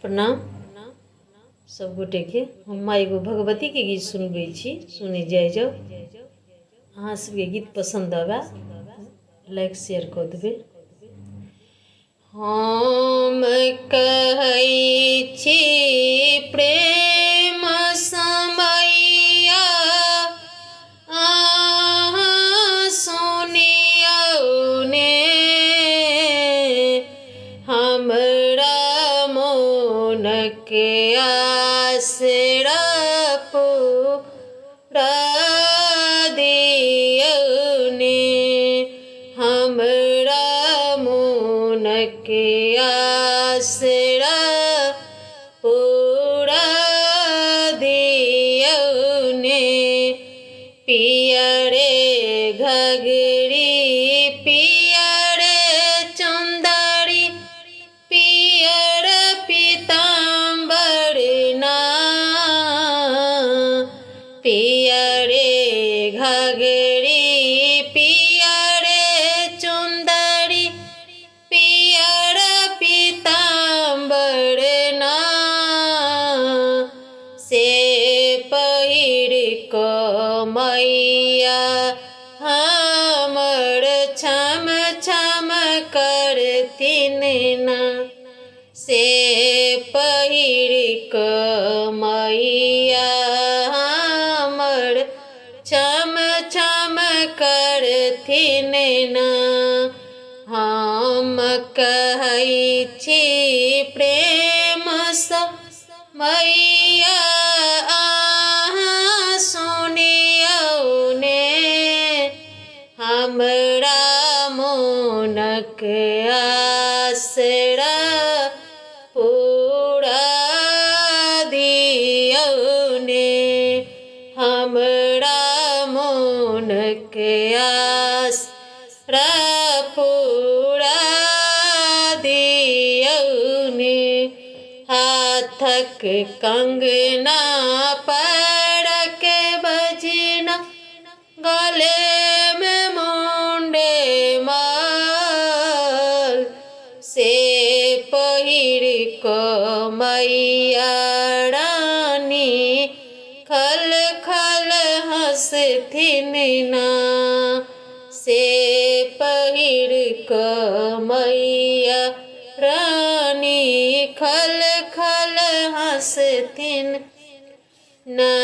प्रणाम सब गोटे के। हम एगो भगवती के गीत सुनबे छी, सुनी जाय जाओ। अहाँ सबके गीत पसंद आवे लाइक शेयर कर देबे। हम कहै छी प्रेम समैया अहाँ सुनियौ ने, हमरा मोनके आसरा पूरा दियौ ने, हमरा मोनके आसरा पूरा दियौ ने। पिया रे घघरी पिया रे चुंदरी पियर पीताम्बर ना, पिया रे घघरी पिया रे चुंदरी पियर पीताम्बर ना, से पहिर क मैया हमर छम छम करथिन ना, से पहिर क मैया हमर छम छम करथिन ना। हम कहै छी प्रेम समैया अहाँ सुनियौ ने, हमरा मोनक आसरा पूरा दियौ ने, हमरा मोनक आसरा पूरा दियौ ने। हाथक कंगना पैरक बजना गले में मुंडे माल, से पहिर क मैया रानी खल खल हंसथिन ना, से पहिर क मैया रानी खल खल हंसथिन ना।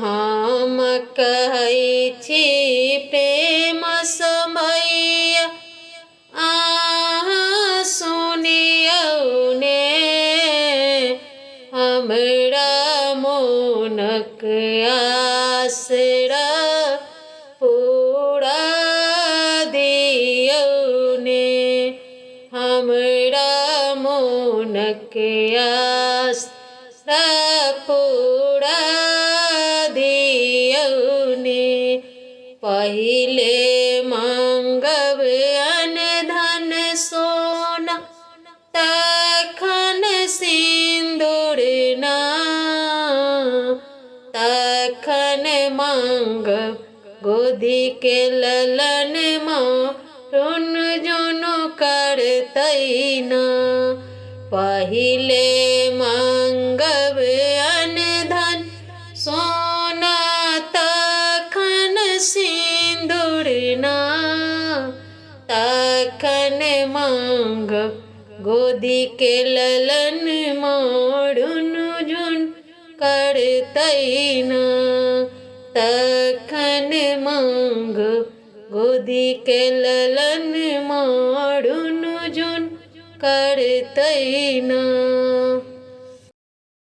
हम कहै छी प्रेम समैया अहाँ सुनियौ ने, हमरा मोनक आसरा पूरा दियौ ने, हमरा मोनक आसरा पूरा दियौ ने। पहिले मांगब अन धन सोना तखन सिंदूर ना, तखन मांगब गोदी के ललन माँ रुन जुनु करतै ना। पहिले मांगब अन धन सोना तखन सिंदूर ना, तखन मांगब गोदी के ललन माँ रुन जुन करतै ना, तखन मांगब गोदी के ललन माँ रुन जुन करतै ना।